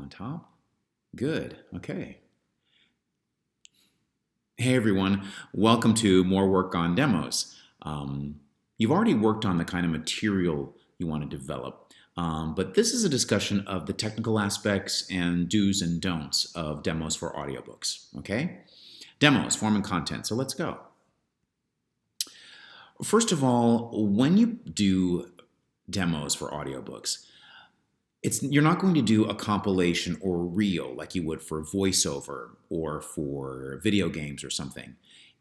on top. Good. Okay. Hey everyone, welcome to More Work on Demos. You've already worked on the kind of material you want to develop, but this is a discussion of the technical aspects and do's and don'ts of demos for audiobooks, okay? Demos, form and content, so let's go. First of all, when you do demos for audiobooks, you're not going to do a compilation or reel like you would for voiceover or for video games or something.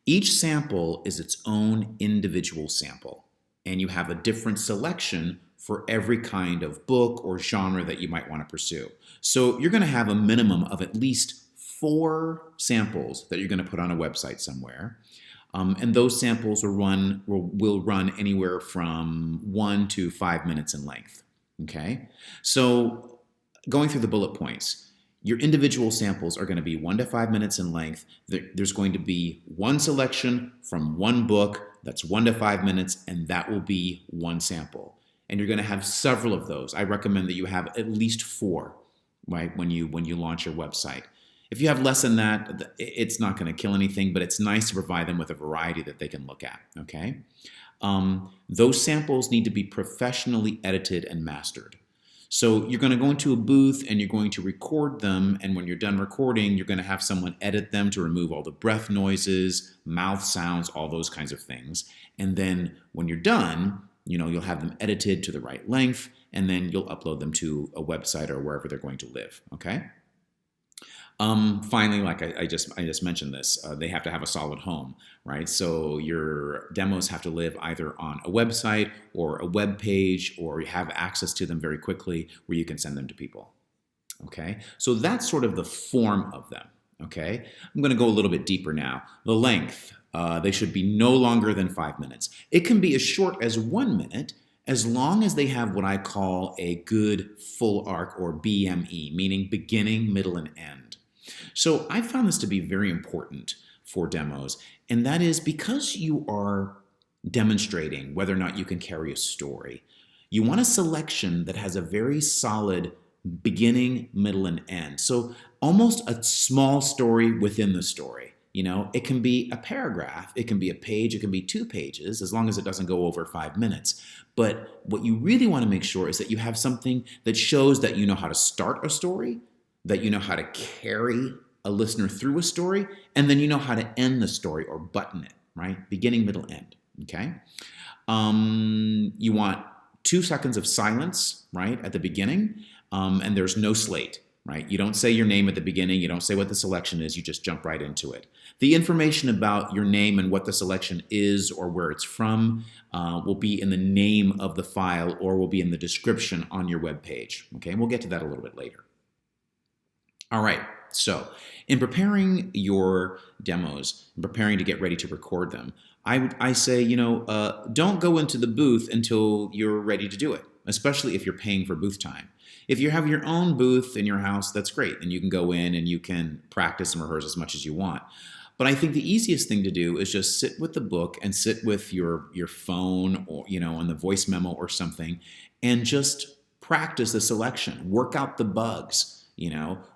Each sample is its own individual sample, and you have a different selection for every kind of book or genre that you might want to pursue. So you're going to have a minimum of at least 4 samples that you're going to put on a website somewhere. And those samples will run anywhere from 1 to 5 minutes in length. Okay, so going through the bullet points, your individual samples are going to be 1 to 5 minutes in length. There's going to be one selection from one book that's 1 to 5 minutes, and that will be one sample. And you're going to have several of those. I recommend that you have at least 4, right, when you launch your website. If you have less than that, it's not going to kill anything, but it's nice to provide them with a variety that they can look at, okay? Those samples need to be professionally edited and mastered. So you're going to go into a booth and you're going to record them, and when you're done recording, you're going to have someone edit them to remove all the breath noises, mouth sounds, all those kinds of things. And then when you're done, you'll have them edited to the right length, and then you'll upload them to a website or wherever they're going to live, okay? Finally, like I just mentioned this, they have to have a solid home, right? So your demos have to live either on a website or a web page, or you have access to them very quickly where you can send them to people, okay? So that's sort of the form of them, okay? I'm going to go a little bit deeper now. The length, they should be no longer than 5 minutes. It can be as short as 1 minute, as long as they have what I call a good full arc, or BME, meaning beginning, middle, and end. So I found this to be very important for demos, and that is because you are demonstrating whether or not you can carry a story. You want a selection that has a very solid beginning, middle, and end. So almost a small story within the story. It can be a paragraph, it can be a page, it can be 2 pages, as long as it doesn't go over 5 minutes. But what you really want to make sure is that you have something that shows that you know how to start a story, that you know how to carry a listener through a story, and then you know how to end the story or button it, right? Beginning, middle, end, okay? You want 2 seconds of silence, right, at the beginning, and there's no slate, right? You don't say your name at the beginning, you don't say what the selection is, you just jump right into it. The information about your name and what the selection is or where it's from will be in the name of the file, or will be in the description on your web page, okay? And we'll get to that a little bit later. All right, so in preparing your demos, preparing to get ready to record them, I say, don't go into the booth until you're ready to do it, especially if you're paying for booth time. If you have your own booth in your house, that's great, and you can go in and you can practice and rehearse as much as you want. But I think the easiest thing to do is just sit with the book and sit with your phone, or on the voice memo or something, and just practice the selection, work out the bugs.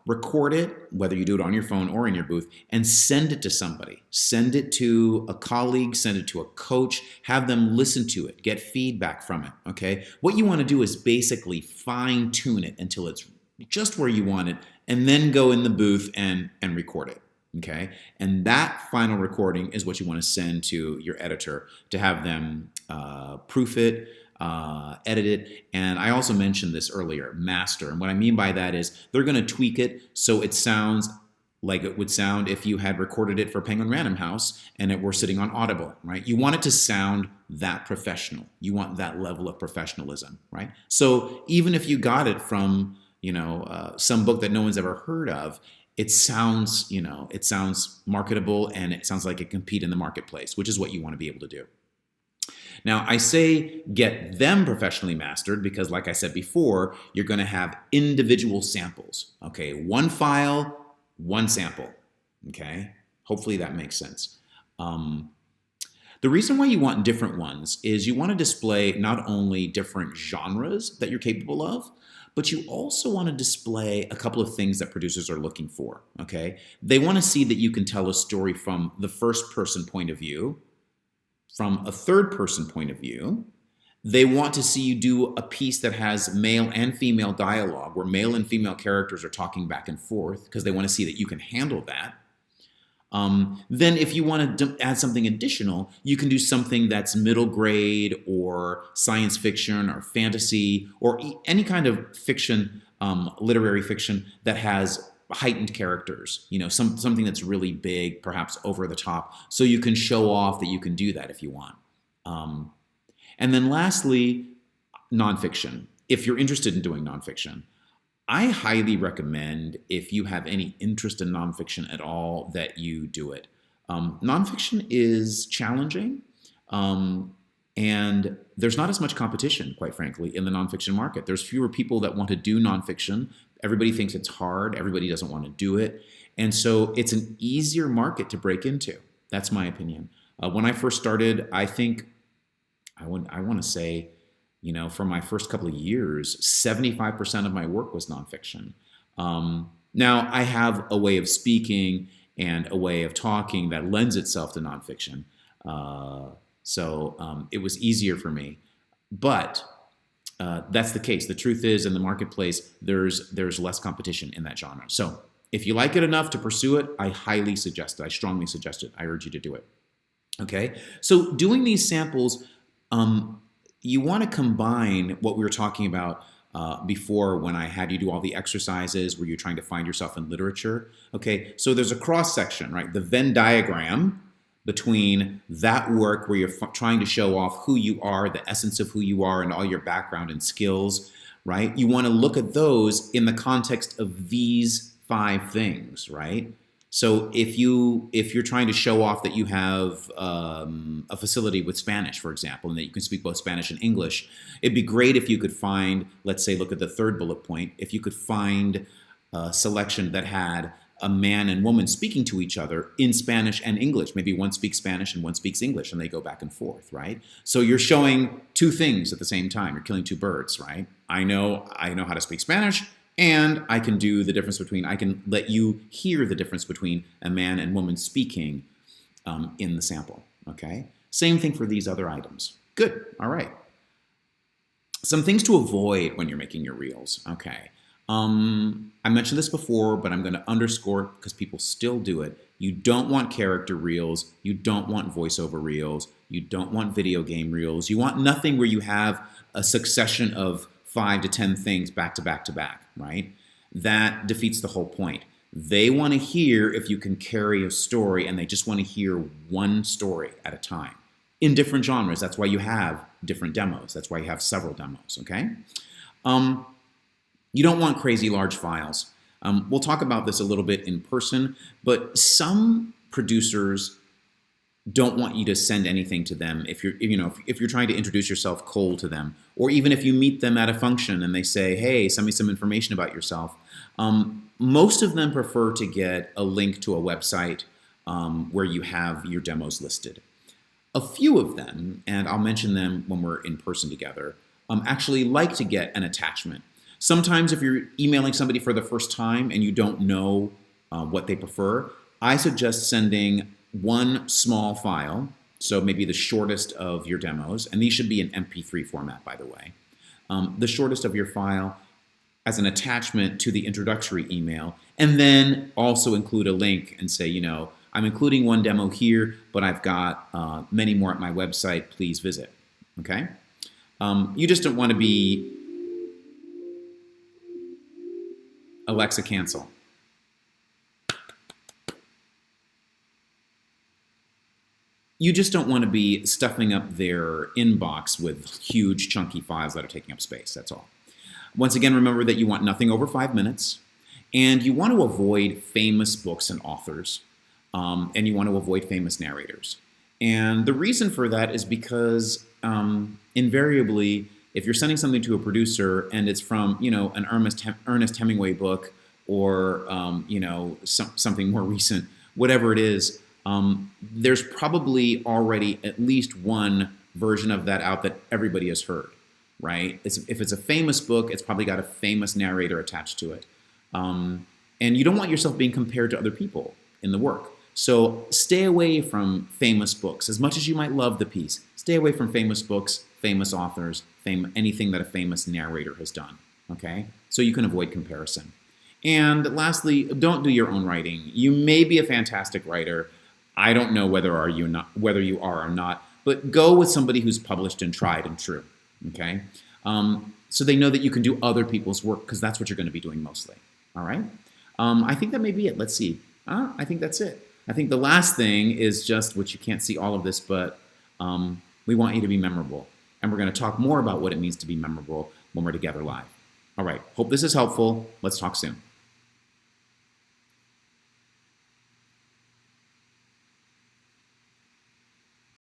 Record it, whether you do it on your phone or in your booth, and send it to somebody. Send it to a colleague, send it to a coach, have them listen to it, get feedback from it, okay? What you want to do is basically fine-tune it until it's just where you want it, and then go in the booth and record it, okay? And that final recording is what you want to send to your editor to have them proof it, edit it, and I also mentioned this earlier, master. And what I mean by that is they're going to tweak it so it sounds like it would sound if you had recorded it for Penguin Random House and it were sitting on Audible, right? You want it to sound that professional. You want that level of professionalism, right? So even if you got it from, some book that no one's ever heard of, it sounds marketable, and it sounds like it can compete in the marketplace, which is what you want to be able to do. Now, I say get them professionally mastered because, like I said before, you're going to have individual samples, okay? 1 file, 1 sample, okay? Hopefully that makes sense. The reason why you want different ones is you want to display not only different genres that you're capable of, But you also want to display a couple of things that producers are looking for, okay? They want to see that you can tell a story from the first person point of view, from a third person point of view. They want to see you do a piece that has male and female dialogue, where male and female characters are talking back and forth, because they want to see that you can handle that. Then if you want to add something additional, you can do something that's middle grade or science fiction or fantasy or any kind of fiction, literary fiction that has heightened characters, something that's really big, perhaps over the top, so you can show off that you can do that if you want. And then lastly, nonfiction. If you're interested in doing nonfiction, I highly recommend, if you have any interest in nonfiction at all, that you do it. Nonfiction is challenging, and there's not as much competition, quite frankly, in the nonfiction market. There's fewer people that want to do nonfiction. Everybody thinks it's hard. Everybody doesn't want to do it. And so it's an easier market to break into. That's my opinion. When I first started, I think, I want to say, for my first couple of years, 75% of my work was nonfiction. Now, I have a way of speaking and a way of talking that lends itself to nonfiction. So it was easier for me. But that's the case. The truth is, in the marketplace, there's less competition in that genre. So if you like it enough to pursue it, I highly suggest it. I strongly suggest it. I urge you to do it. Okay? So doing these samples, you want to combine what we were talking about before, when I had you do all the exercises where you're trying to find yourself in literature. Okay, so there's a cross section, right? The Venn diagram between that work where you're trying to show off who you are, the essence of who you are, and all your background and skills, right? You want to look at those in the context of these 5 things, right? So if you're trying to show off that you have a facility with Spanish, for example, and that you can speak both Spanish and English, it'd be great if you could find, let's say, look at the 3rd bullet point, if you could find a selection that had a man and woman speaking to each other in Spanish and English. Maybe one speaks Spanish and one speaks English, and they go back and forth, right? So you're showing 2 things at the same time. You're killing 2 birds, right? I know how to speak Spanish, and I can do the difference between, I can let you hear the difference between a man and woman speaking in the sample, okay? Same thing for these other items. Good, all right. Some things to avoid when you're making your reels, okay? I mentioned this before, but I'm gonna underscore it because people still do it. You don't want character reels. You don't want voiceover reels. You don't want video game reels. You want nothing where you have a succession of 5 to 10 things back to back to back, right? That defeats the whole point. They want to hear if you can carry a story, and they just want to hear one story at a time in different genres. That's why you have different demos. That's why you have several demos, okay? You don't want crazy large files. We'll talk about this a little bit in person, but some producers don't want you to send anything to them if you're trying to introduce yourself cold to them, or even if you meet them at a function and they say, hey, send me some information about yourself. Most of them prefer to get a link to a website where you have your demos listed. A few of them, and I'll mention them when we're in person together, actually like to get an attachment. Sometimes if you're emailing somebody for the first time and you don't know what they prefer, I suggest sending one small file, so maybe the shortest of your demos, and these should be in MP3 format, by the way, the shortest of your file as an attachment to the introductory email, and then also include a link and say, I'm including one demo here, but I've got many more at my website, please visit, okay? You just don't want to be Alexa, cancel. You just don't want to be stuffing up their inbox with huge chunky files that are taking up space, that's all. Once again, remember that you want nothing over 5 minutes, and you want to avoid famous books and authors, and you want to avoid famous narrators. And the reason for that is because invariably, if you're sending something to a producer and it's from, an Ernest Hemingway book or, something more recent, whatever it is, there's probably already at least one version of that out that everybody has heard. right? If it's a famous book, it's probably got a famous narrator attached to it. And you don't want yourself being compared to other people in the work. So stay away from famous books. As much as you might love the piece, stay away from famous books, famous authors, anything that a famous narrator has done, okay? So you can avoid comparison. And lastly, don't do your own writing. You may be a fantastic writer. I don't know whether you are or not, but go with somebody who's published and tried and true, okay? So they know that you can do other people's work, because that's what you're going to be doing mostly, all right? I think that may be it. Let's see. I think that's it. I think the last thing is just, which you can't see all of this, but we want you to be memorable. And we're going to talk more about what it means to be memorable when we're together live. All right. Hope this is helpful. Let's talk soon.